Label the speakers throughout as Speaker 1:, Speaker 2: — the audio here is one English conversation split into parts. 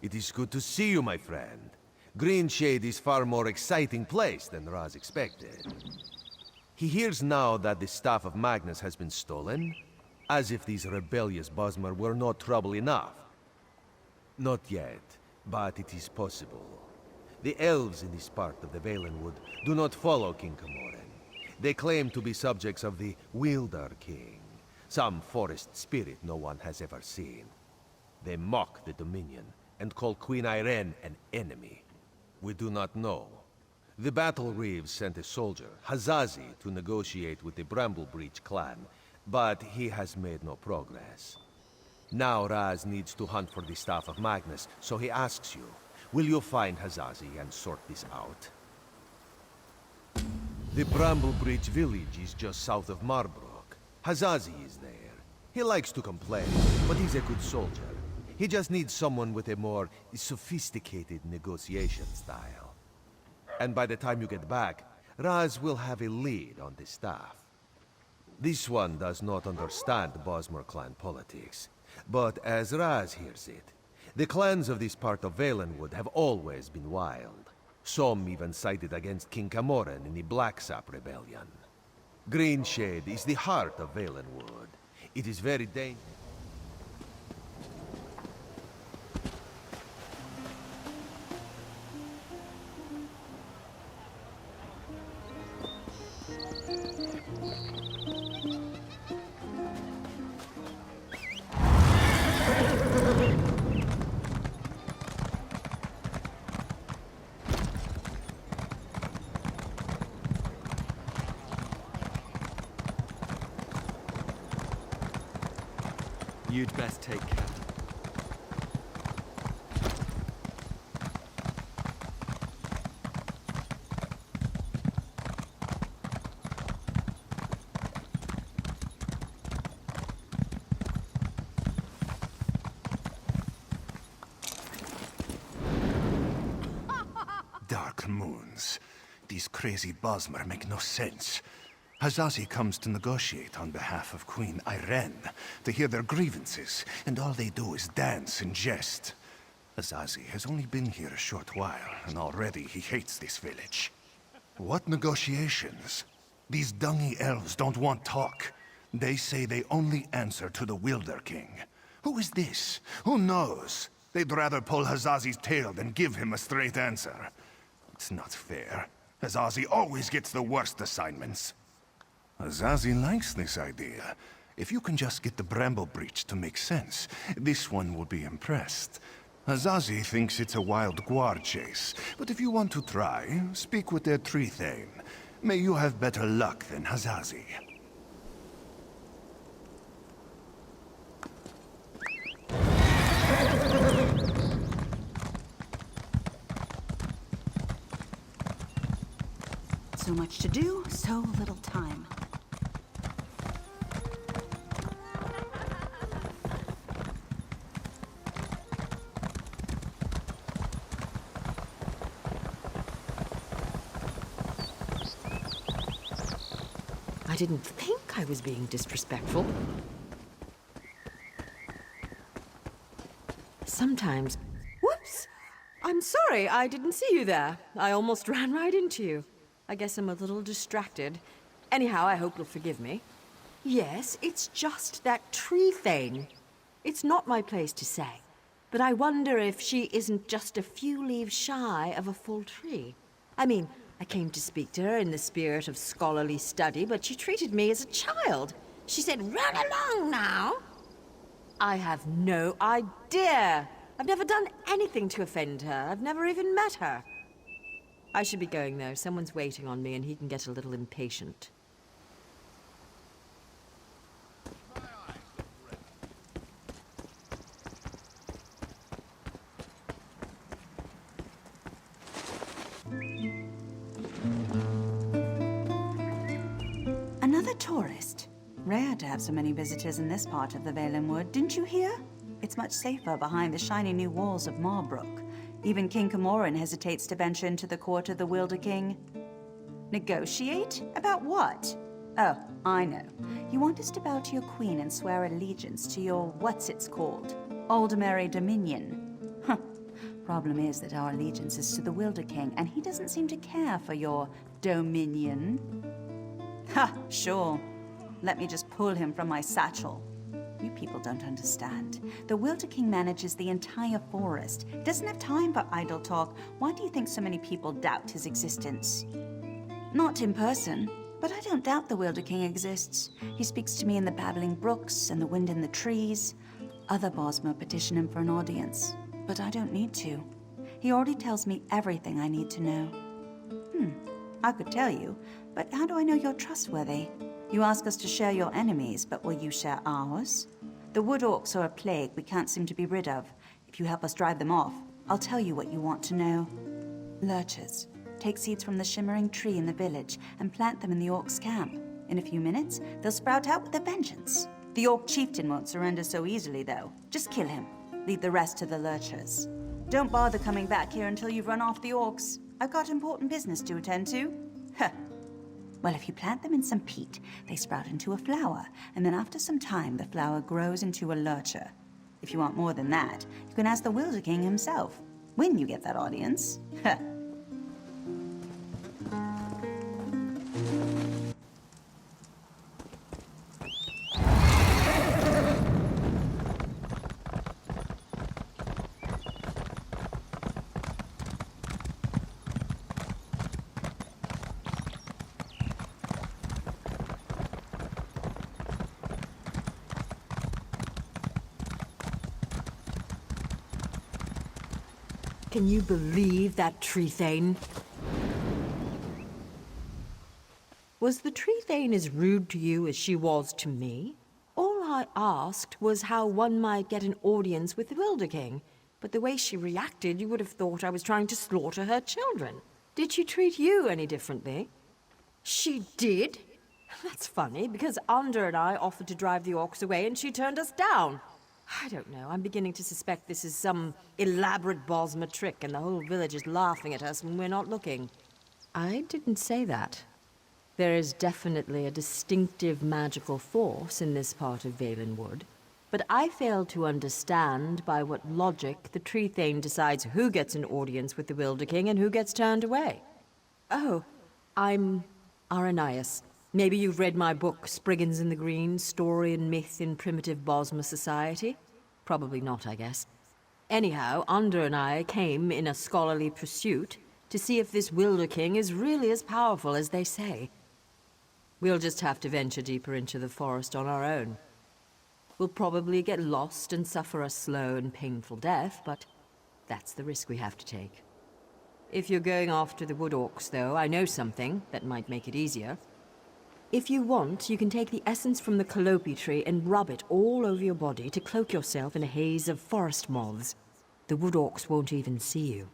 Speaker 1: It is good to see you, my friend. Greenshade is far more exciting place than Raz expected. He hears now that the Staff of Magnus has been stolen, as if these rebellious Bosmer were not trouble enough. Not yet, but it is possible. The elves in this part of the Valenwood do not follow King Camoran. They claim to be subjects of the Wilderking, some forest spirit no one has ever seen. They mock the Dominion and call Queen Irene an enemy. We do not know. The Battle Reeves sent a soldier, Hazazi, to negotiate with the Bramblebreach clan, but he has made no progress. Now Raz needs to hunt for the Staff of Magnus, so he asks you, will you find Hazazi and sort this out? The Bramblebreach village is just south of Marbrook. Hazazi is there. He likes to complain, but he's a good soldier. He just needs someone with a more sophisticated negotiation style. And by the time you get back, Raz will have a lead on the staff. This one does not understand Bosmer clan politics, but as Raz hears it, the clans of this part of Valenwood have always been wild. Some even sided against King Camoran in the Blacksap Rebellion. Greenshade is the heart of Valenwood. It is very dangerous.
Speaker 2: You'd best take care.
Speaker 3: Dark moons. These crazy Bosmer make no sense. Hazazi comes to negotiate on behalf of Queen Irene, to hear their grievances, and all they do is dance and jest. Hazazi has only been here a short while, and already he hates this village. What negotiations? These dungy elves don't want talk. They say they only answer to the Wilderking. Who is this? Who knows? They'd rather pull Hazazi's tail than give him a straight answer. It's not fair. Hazazi always gets the worst assignments. Hazazi likes this idea. If you can just get the Bramblebreach to make sense, this one will be impressed. Hazazi thinks it's a wild guar chase, but if you want to try, speak with their tree thane. May you have better luck than Hazazi.
Speaker 4: So much to do, so little time.
Speaker 5: I didn't think I was being disrespectful. Sometimes... Whoops! I'm sorry, I didn't see you there. I almost ran right into you. I guess I'm a little distracted. Anyhow, I hope you'll forgive me. Yes, it's just that tree thing. It's not my place to say, but I wonder if she isn't just a few leaves shy of a full tree. I mean, I came to speak to her in the spirit of scholarly study, but she treated me as a child. She said, "Run along now." I have no idea. I've never done anything to offend her. I've never even met her. I should be going, though. Someone's waiting on me, and he can get a little impatient.
Speaker 4: Another tourist. Rare to have so many visitors in this part of the Valenwood, didn't you hear? It's much safer behind the shiny new walls of Marbrook. Even King Camoran hesitates to venture into the court of the Wilderking. Negotiate? About what? Oh, I know. You want us to bow to your queen and swear allegiance to your what's-it's-called? Aldermary Dominion. Huh. Problem is that our allegiance is to the Wilderking, and he doesn't seem to care for your dominion. Ha, sure. Let me just pull him from my satchel. You people don't understand. The Wilderking manages the entire forest. He doesn't have time for idle talk. Why do you think so many people doubt his existence? Not in person, but I don't doubt the Wilderking exists. He speaks to me in the babbling brooks and the wind in the trees. Other Bosmer petition him for an audience, but I don't need to. He already tells me everything I need to know. I could tell you, but how do I know you're trustworthy? You ask us to share your enemies, but will you share ours? The wood orcs are a plague we can't seem to be rid of. If you help us drive them off, I'll tell you what you want to know. Lurchers. Take seeds from the shimmering tree in the village and plant them in the orcs' camp. In a few minutes, they'll sprout out with a vengeance. The orc chieftain won't surrender so easily, though. Just kill him. Leave the rest to the lurchers. Don't bother coming back here until you've run off the orcs. I've got important business to attend to. Huh. Well, if you plant them in some peat, they sprout into a flower, and then after some time, the flower grows into a lurcher. If you want more than that, you can ask the Wilderking himself, when you get that audience. Huh.
Speaker 5: Can you believe that tree thane? Was the tree thane as rude to you as she was to me? All I asked was how one might get an audience with the Wilderking, but the way she reacted, you would have thought I was trying to slaughter her children. Did she treat you any differently? She did? That's funny, because Under and I offered to drive the orcs away and she turned us down. I don't know. I'm beginning to suspect this is some elaborate Bosmer trick and the whole village is laughing at us when we're not looking. I didn't say that. There is definitely a distinctive magical force in this part of Valenwood, but I fail to understand by what logic the tree thane decides who gets an audience with the Wilderking and who gets turned away. Oh, I'm Aranias. Maybe you've read my book, Spriggans in the Green, Story and Myth in Primitive Bosmer Society? Probably not, I guess. Anyhow, Under and I came in a scholarly pursuit to see if this Wilderking is really as powerful as they say. We'll just have to venture deeper into the forest on our own. We'll probably get lost and suffer a slow and painful death, but that's the risk we have to take. If you're going after the wood orcs, though, I know something that might make it easier. If you want, you can take the essence from the calliope tree and rub it all over your body to cloak yourself in a haze of forest moths. The wood orcs won't even see you.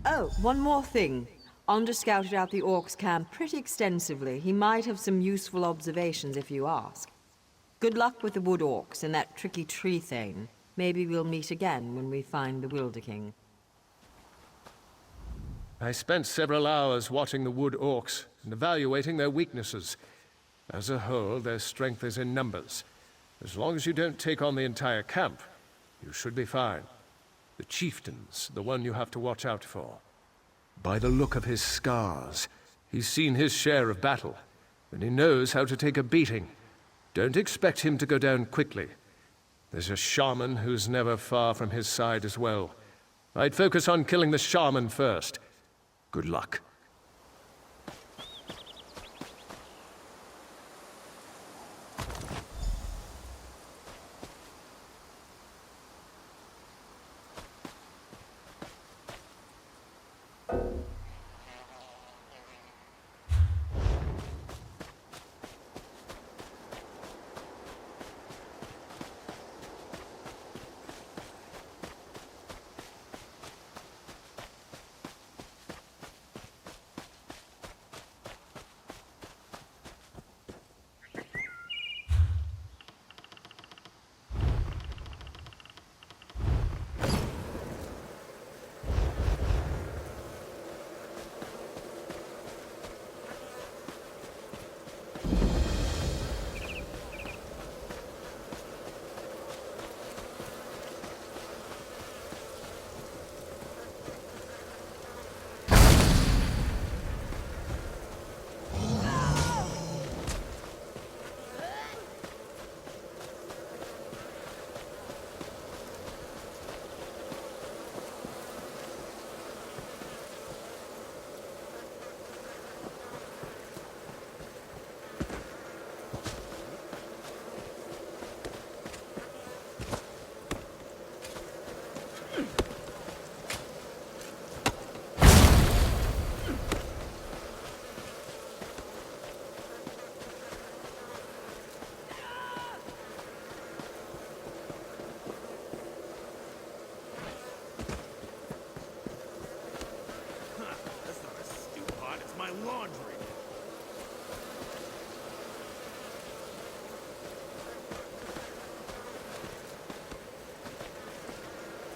Speaker 5: Oh, one more thing. Under scouted out the orcs' camp pretty extensively. He might have some useful observations if you ask. Good luck with the wood orcs and that tricky tree thane. Maybe we'll meet again when we find the Wilderking.
Speaker 6: I spent several hours watching the wood orcs and evaluating their weaknesses. As a whole, their strength is in numbers. As long as you don't take on the entire camp, you should be fine. The chieftain's the one you have to watch out for. By the look of his scars, he's seen his share of battle, and he knows how to take a beating. Don't expect him to go down quickly. There's a shaman who's never far from his side as well. I'd focus on killing the shaman first. Good luck.
Speaker 3: laundry.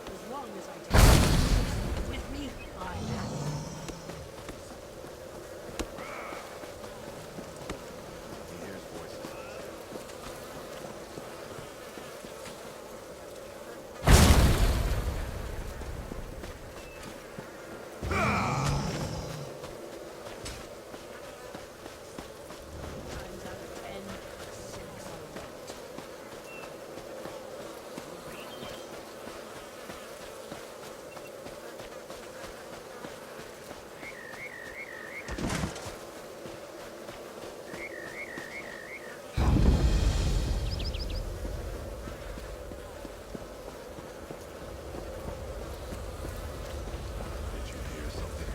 Speaker 7: As long as I take it with me, I'm happy.
Speaker 3: He hears voices.
Speaker 7: Times out of 10, 6 are right.
Speaker 3: Did you hear something?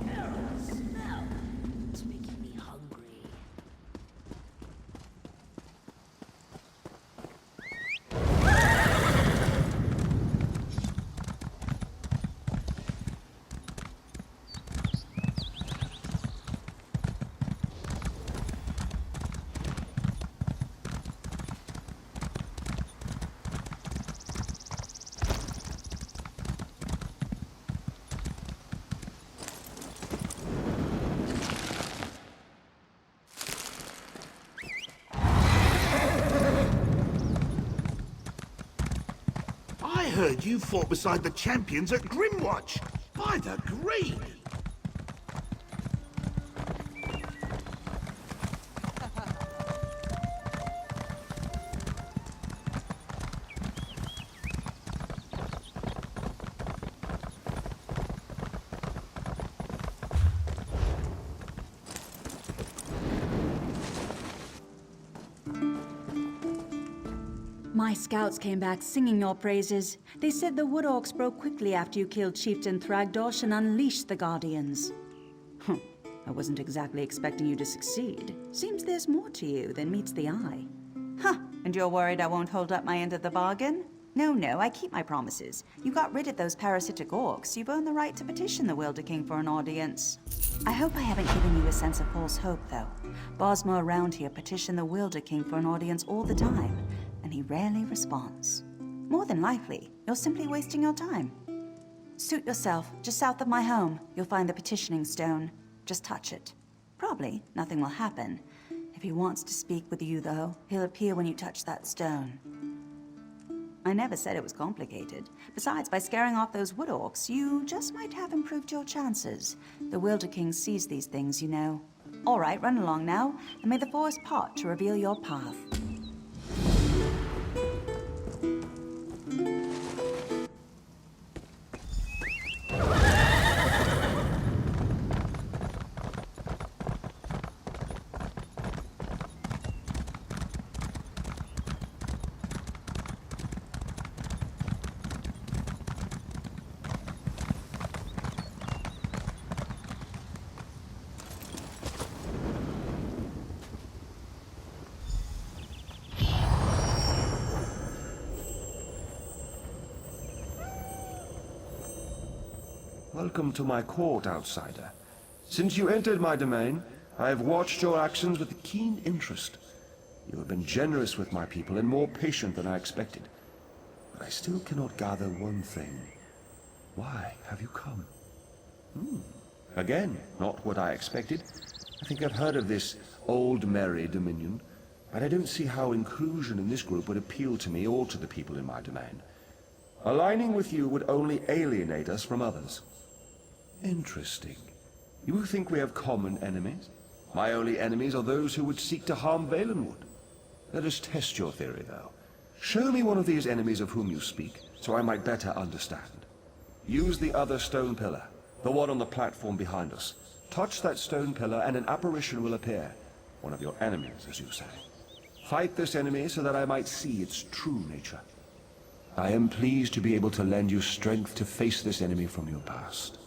Speaker 7: Terrible smell. It's making me hungry.
Speaker 8: I heard you fought beside the champions at Grimwatch. By the Green!
Speaker 4: My scouts came back singing your praises. They said the Wood Orcs broke quickly after you killed Chieftain Thragdosh and unleashed the Guardians. I wasn't exactly expecting you to succeed. Seems there's more to you than meets the eye. And you're worried I won't hold up my end of the bargain? No, I keep my promises. You got rid of those parasitic orcs. You've earned the right to petition the Wilderking for an audience. I hope I haven't given you a sense of false hope, though. Bosma around here petition the Wilderking for an audience all the time, and he rarely responds. More than likely, you're simply wasting your time. Suit yourself. Just south of my home, you'll find the petitioning stone. Just touch it. Probably nothing will happen. If he wants to speak with you, though, he'll appear when you touch that stone. I never said it was complicated. Besides, by scaring off those wood orcs, you just might have improved your chances. The Wilderking sees these things, you know. All right, run along now, and may the forest part to reveal your path.
Speaker 9: Welcome to my court, outsider. Since you entered my domain, I have watched your actions with keen interest. You have been generous with my people and more patient than I expected. But I still cannot gather one thing. Why have you come? Again, not what I expected. I think I've heard of this old merry dominion, but I don't see how inclusion in this group would appeal to me or to the people in my domain. Aligning with you would only alienate us from others. Interesting. You think we have common enemies? My only enemies are those who would seek to harm Valenwood. Let us test your theory, though. Show me one of these enemies of whom you speak, so I might better understand. Use the other stone pillar, the one on the platform behind us. Touch that stone pillar and an apparition will appear. One of your enemies, as you say. Fight this enemy so that I might see its true nature. I am pleased to be able to lend you strength to face this enemy from your past.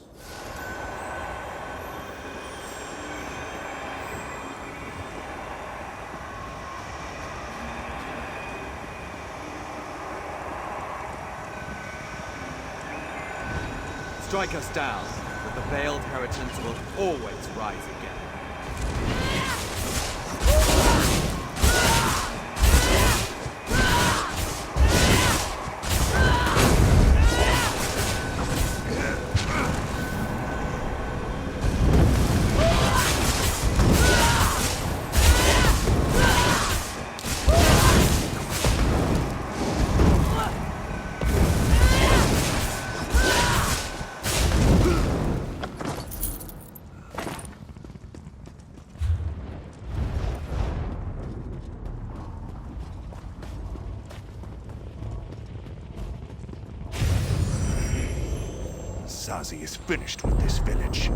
Speaker 2: Strike us down, but the veiled inheritance will always rise again.
Speaker 3: Zazi is finished with this village.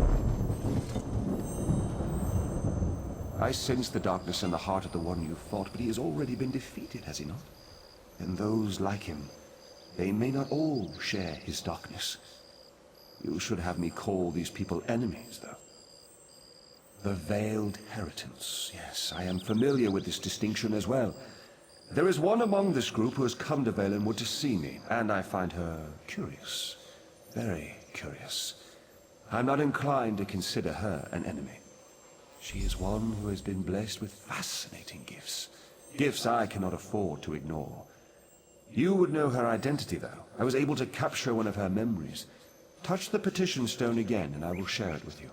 Speaker 9: I sense the darkness in the heart of the one you fought, but he has already been defeated, has he not? And those like him, they may not all share his darkness. You should have me call these people enemies, though. The Veiled Inheritance. Yes, I am familiar with this distinction as well. There is one among this group who has come to Valenwood to see me, and I find her curious. Very curious. I'm not inclined to consider her an enemy. She is one who has been blessed with fascinating gifts. Gifts I cannot afford to ignore. You would know her identity, though. I was able to capture one of her memories. Touch the petition stone again, and I will share it with you.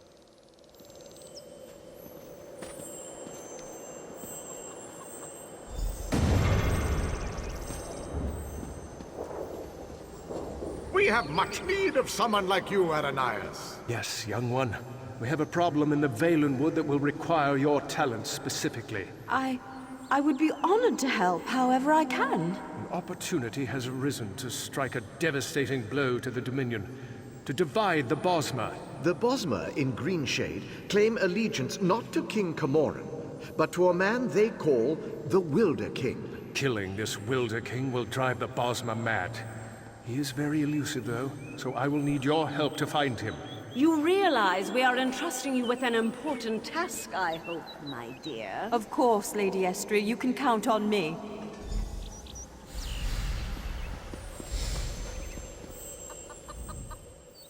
Speaker 8: We have much need of someone like you, Ananias.
Speaker 6: Yes, young one. We have a problem in the Valenwood that will require your talents specifically.
Speaker 5: I would be honored to help however I can.
Speaker 6: An opportunity has arisen to strike a devastating blow to the Dominion, to divide the Bosmer.
Speaker 10: The Bosmer in Greenshade claim allegiance not to King Camoran, but to a man they call the Wilderking.
Speaker 6: Killing this Wilderking will drive the Bosmer mad. He is very elusive, though, so I will need your help to find him.
Speaker 7: You realize we are entrusting you with an important task, I hope, my dear.
Speaker 5: Of course, Lady Estrie, you can count on me.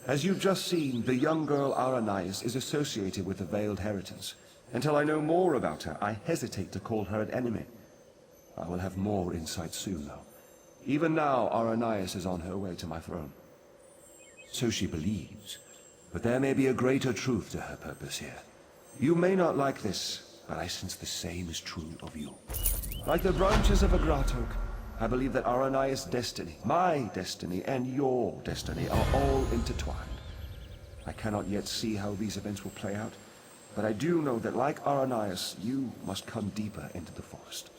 Speaker 9: As you've just seen, the young girl Aranias is associated with the Veiled Inheritance. Until I know more about her, I hesitate to call her an enemy. I will have more insight soon, though. Even now, Aranias is on her way to my throne. So she believes. But there may be a greater truth to her purpose here. You may not like this, but I sense the same is true of you. Like the branches of a grat oak, I believe that Aranias' destiny, my destiny, and your destiny are all intertwined. I cannot yet see how these events will play out, but I do know that like Aranias, you must come deeper into the forest.